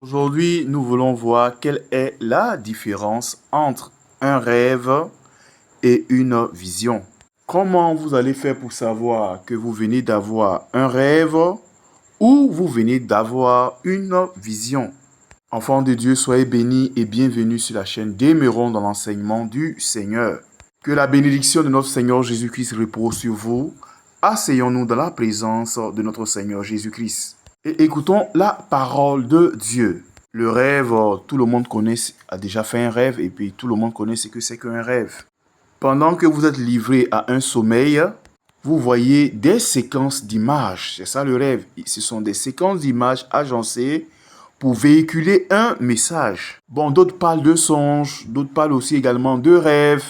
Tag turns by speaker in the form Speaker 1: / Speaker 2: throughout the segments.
Speaker 1: Aujourd'hui, nous voulons voir quelle est la différence entre un rêve et une vision. Comment vous allez faire pour savoir que vous venez d'avoir un rêve ou vous venez d'avoir une vision? Enfants de Dieu, soyez bénis et bienvenus sur la chaîne Demeurons dans l'enseignement du Seigneur. Que la bénédiction de notre Seigneur Jésus-Christ repose sur vous. Asseyons-nous dans la présence de notre Seigneur Jésus-Christ. Et écoutons la parole de Dieu. Le rêve, tout le monde connaît, a déjà fait un rêve et puis tout le monde connaît ce que c'est qu'un rêve. Pendant que vous êtes livré à un sommeil, vous voyez des séquences d'images. C'est ça le rêve. Ce sont des séquences d'images agencées pour véhiculer un message. Bon, d'autres parlent de songes, d'autres parlent aussi également de rêves.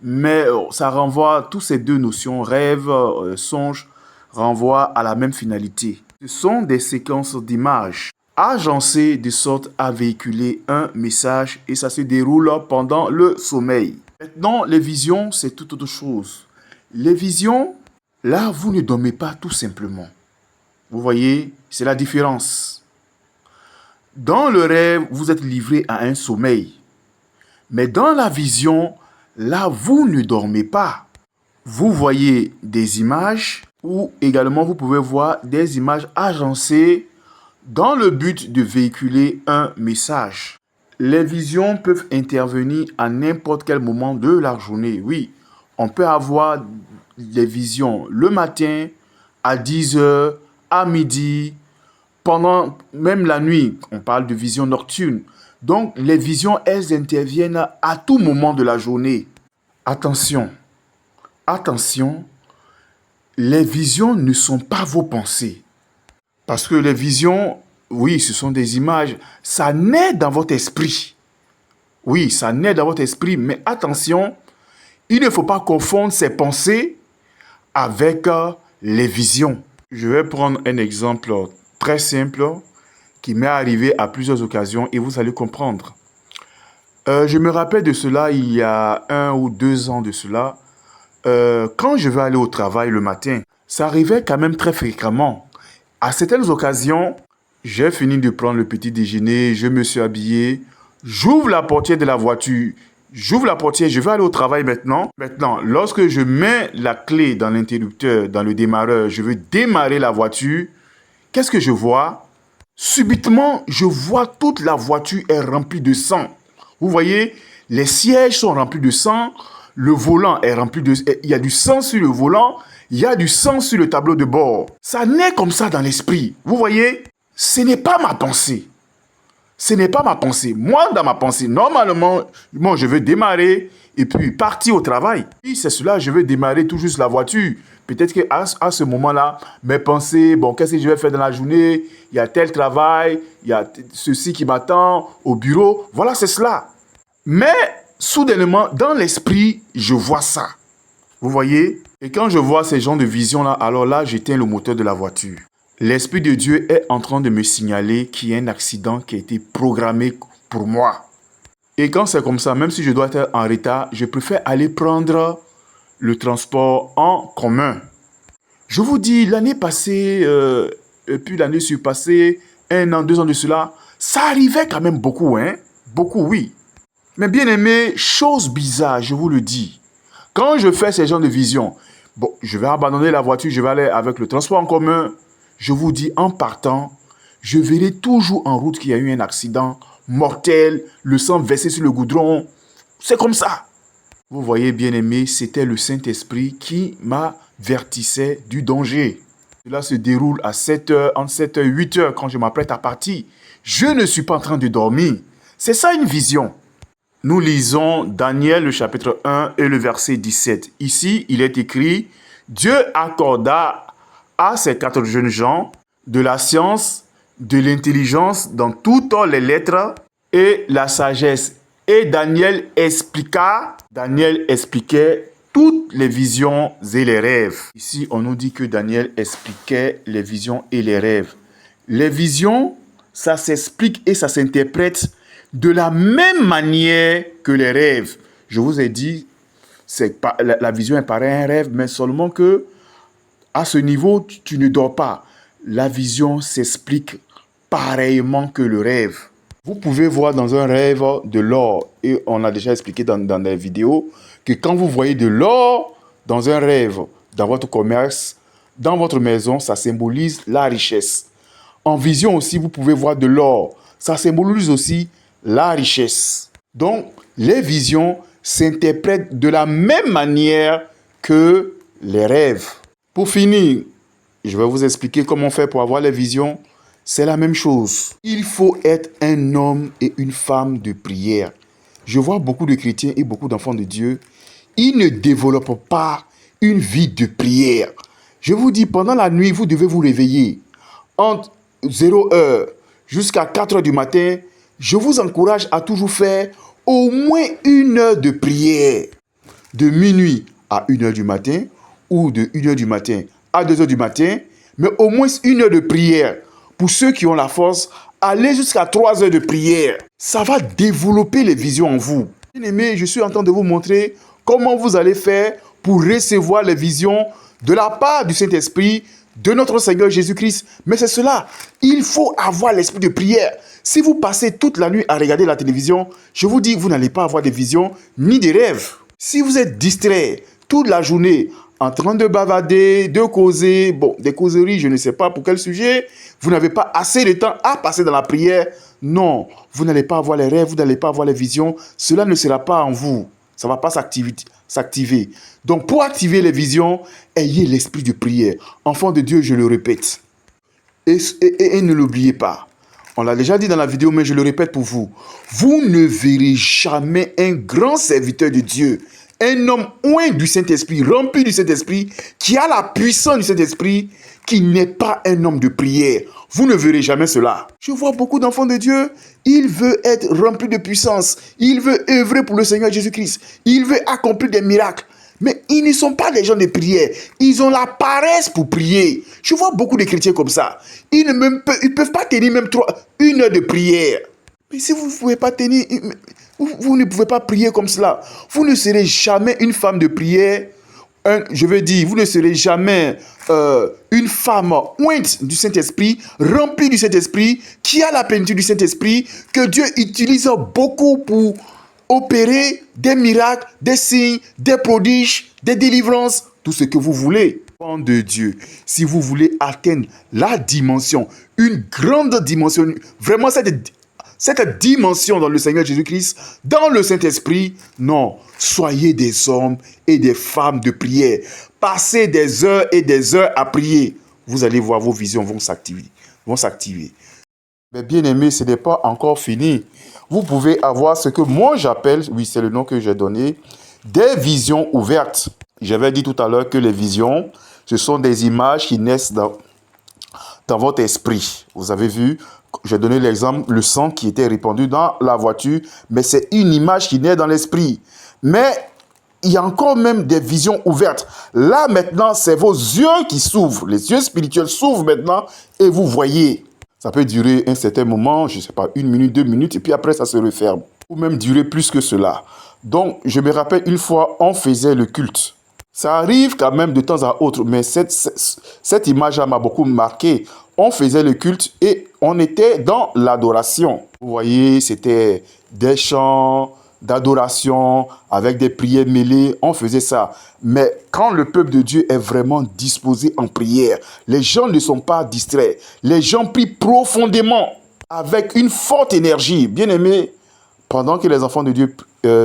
Speaker 1: Mais ça renvoie, toutes ces deux notions, rêve, songe, renvoient à la même finalité. Ce sont des séquences d'images agencées de sorte à véhiculer un message et ça se déroule pendant le sommeil. Maintenant, les visions, c'est tout autre chose. Les visions, là, vous ne dormez pas tout simplement. Vous voyez, c'est la différence. Dans le rêve, vous êtes livré à un sommeil. Mais dans la vision, là, vous ne dormez pas. Vous voyez des images ou également vous pouvez voir des images agencées dans le but de véhiculer un message. Les visions peuvent intervenir à n'importe quel moment de la journée. Oui, on peut avoir des visions le matin, à 10 heures, à midi, pendant même la nuit. On parle de visions nocturnes. Donc, les visions, elles interviennent à tout moment de la journée. Attention, attention, les visions ne sont pas vos pensées. Parce que les visions, oui, ce sont des images. Ça naît dans votre esprit. Oui, ça naît dans votre esprit. Mais attention, il ne faut pas confondre ces pensées avec les visions. Je vais prendre un exemple très simple qui m'est arrivé à plusieurs occasions et vous allez comprendre. Je me rappelle de cela il y a 1 ou 2 ans de cela. Quand je vais aller au travail le matin, ça arrivait quand même très fréquemment. À certaines occasions, j'ai fini de prendre le petit déjeuner, je me suis habillé, j'ouvre la portière de la voiture, j'ouvre la portière, je vais aller au travail maintenant. Maintenant, lorsque je mets la clé dans l'interrupteur, dans le démarreur, je veux démarrer la voiture, qu'est-ce que je vois? Subitement, je vois toute la voiture est remplie de sang. Vous voyez, les sièges sont remplis de sang, le volant est rempli de... Il y a du sang sur le volant, il y a du sang sur le tableau de bord. Ça naît comme ça dans l'esprit. Vous voyez, ce n'est pas ma pensée. Ce n'est pas ma pensée. Moi, dans ma pensée, normalement, moi, je veux démarrer et puis partir au travail. Oui, c'est cela, je veux démarrer tout juste la voiture. Peut-être qu'à ce moment-là, mes pensées, bon, qu'est-ce que je vais faire dans la journée? Il y a tel travail, il y a ceci qui m'attend au bureau. Voilà, c'est cela. Mais, soudainement, dans l'esprit, je vois ça. Vous voyez? Et quand je vois ces genres de visions-là, alors là, j'éteins le moteur de la voiture. L'Esprit de Dieu est en train de me signaler qu'il y a un accident qui a été programmé pour moi. Et quand c'est comme ça, même si je dois être en retard, je préfère aller prendre le transport en commun. Je vous dis, l'année passée, et puis l'année surpassée, 1 an, 2 ans de cela, ça arrivait quand même beaucoup, hein? Beaucoup, oui. Mais bien aimé, chose bizarre, je vous le dis. Quand je fais ces genres de visions, bon, je vais abandonner la voiture, je vais aller avec le transport en commun. Je vous dis, en partant, je verrai toujours en route qu'il y a eu un accident mortel, le sang versé sur le goudron. C'est comme ça. Vous voyez, bien aimé, c'était le Saint-Esprit qui m'avertissait du danger. Cela se déroule à 7 heures, entre 7 h et 8 heures, quand je m'apprête à partir. Je ne suis pas en train de dormir. C'est ça une vision. Nous lisons Daniel, le chapitre 1 et le verset 17. Ici, il est écrit, Dieu accorda à ces 4 jeunes gens de la science, de l'intelligence dans toutes les lettres et la sagesse. Et Daniel expliquait toutes les visions et les rêves. Ici, on nous dit que Daniel expliquait les visions et les rêves. Les visions, ça s'explique et ça s'interprète de la même manière que les rêves. Je vous ai dit, la vision apparaît un rêve, mais seulement que à ce niveau, tu ne dors pas. La vision s'explique pareillement que le rêve. Vous pouvez voir dans un rêve de l'or, et on a déjà expliqué dans des vidéos, que quand vous voyez de l'or dans un rêve, dans votre commerce, dans votre maison, ça symbolise la richesse. En vision aussi, vous pouvez voir de l'or. Ça symbolise aussi la richesse. Donc, les visions s'interprètent de la même manière que les rêves. Pour finir, je vais vous expliquer comment on fait pour avoir les visions. C'est la même chose. Il faut être un homme et une femme de prière. Je vois beaucoup de chrétiens et beaucoup d'enfants de Dieu. Ils ne développent pas une vie de prière. Je vous dis, pendant la nuit, vous devez vous réveiller. Entre 0h jusqu'à 4h du matin, je vous encourage à toujours faire au moins 1 heure de prière. De minuit à 1h du matin ou de 1h du matin à 2h du matin, mais au moins 1 heure de prière. Pour ceux qui ont la force, allez jusqu'à 3 heures de prière. Ça va développer les visions en vous. Bien-aimés, je suis en train de vous montrer comment vous allez faire pour recevoir les visions de la part du Saint-Esprit, de notre Seigneur Jésus-Christ. Mais c'est cela, il faut avoir l'esprit de prière. Si vous passez toute la nuit à regarder la télévision, je vous dis, vous n'allez pas avoir de visions ni de rêves. Si vous êtes distrait toute la journée en train de bavader, de causer, bon, des causeries, je ne sais pas pour quel sujet, vous n'avez pas assez de temps à passer dans la prière, non, vous n'allez pas avoir les rêves, vous n'allez pas avoir les visions, cela ne sera pas en vous, ça ne va pas s'activer. Donc, pour activer les visions, ayez l'esprit de prière. Enfant de Dieu, je le répète. Et ne l'oubliez pas. On l'a déjà dit dans la vidéo, mais je le répète pour vous. Vous ne verrez jamais un grand serviteur de Dieu, un homme oint du Saint-Esprit, rempli du Saint-Esprit, qui a la puissance du Saint-Esprit, qui n'est pas un homme de prière. Vous ne verrez jamais cela. Je vois beaucoup d'enfants de Dieu, il veut être rempli de puissance, il veut œuvrer pour le Seigneur Jésus-Christ, il veut accomplir des miracles. Mais ils ne sont pas des gens de prière. Ils ont la paresse pour prier. Je vois beaucoup de chrétiens comme ça. Ils ne peuvent pas tenir même 1 heure de prière. Mais si vous ne pouvez pas tenir, vous ne pouvez pas prier comme cela. Vous ne serez jamais une femme de prière. Je veux dire, vous ne serez jamais une femme ointe du Saint-Esprit, remplie du Saint-Esprit, qui a la plénitude du Saint-Esprit, que Dieu utilise beaucoup pour opérer des miracles, des signes, des prodiges, des délivrances, tout ce que vous voulez. Enfant de Dieu, si vous voulez atteindre la dimension, une grande dimension, vraiment cette dimension dans le Seigneur Jésus-Christ, dans le Saint-Esprit, non, soyez des hommes et des femmes de prière. Passez des heures et des heures à prier. Vous allez voir, vos visions vont s'activer. Mais bien aimé, ce n'est pas encore fini. Vous pouvez avoir ce que moi j'appelle, oui c'est le nom que j'ai donné, des visions ouvertes. J'avais dit tout à l'heure que les visions, ce sont des images qui naissent dans votre esprit. Vous avez vu, j'ai donné l'exemple, le sang qui était répandu dans la voiture, mais c'est une image qui naît dans l'esprit. Mais il y a encore même des visions ouvertes. Là maintenant, c'est vos yeux qui s'ouvrent. Les yeux spirituels s'ouvrent maintenant et vous voyez. Ça peut durer un certain moment, je ne sais pas, 1 minute, 2 minutes, et puis après ça se referme. Ou même durer plus que cela. Donc, je me rappelle une fois, on faisait le culte. Ça arrive quand même de temps à autre, mais cette image-là m'a beaucoup marqué. On faisait le culte et on était dans l'adoration. Vous voyez, c'était des chants d'adoration, avec des prières mêlées, on faisait ça. Mais quand le peuple de Dieu est vraiment disposé en prière, les gens ne sont pas distraits. Les gens prient profondément, avec une forte énergie. Bien aimé, pendant que les enfants de Dieu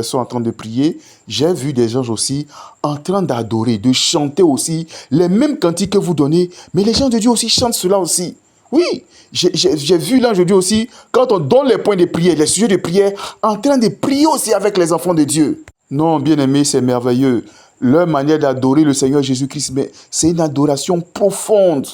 Speaker 1: sont en train de prier, j'ai vu des gens aussi en train d'adorer, de chanter aussi les mêmes cantiques que vous donnez. Mais les gens de Dieu aussi chantent cela aussi. Oui, j'ai vu l'ange de Dieu aussi, quand on donne les points de prière, les sujets de prière, en train de prier aussi avec les enfants de Dieu. Non, bien aimé, c'est merveilleux. Leur manière d'adorer le Seigneur Jésus-Christ, mais c'est une adoration profonde.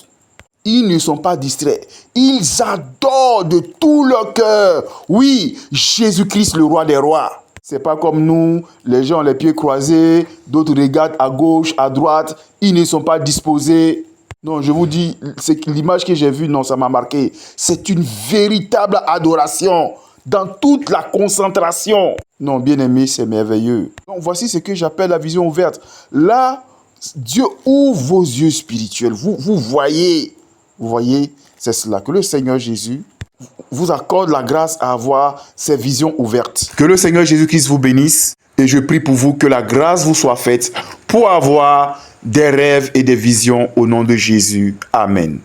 Speaker 1: Ils ne sont pas distraits. Ils adorent de tout leur cœur. Oui, Jésus-Christ, le roi des rois. C'est pas comme nous, les gens ont les pieds croisés, d'autres regardent à gauche, à droite. Ils ne sont pas disposés. Non, je vous dis, c'est l'image que j'ai vue, non, ça m'a marqué. C'est une véritable adoration dans toute la concentration. Non, bien aimé, c'est merveilleux. Donc, voici ce que j'appelle la vision ouverte. Là, Dieu ouvre vos yeux spirituels. Vous voyez, c'est cela que le Seigneur Jésus vous accorde la grâce à avoir ces visions ouvertes. Que le Seigneur Jésus-Christ vous bénisse et je prie pour vous que la grâce vous soit faite pour avoir des rêves et des visions au nom de Jésus. Amen.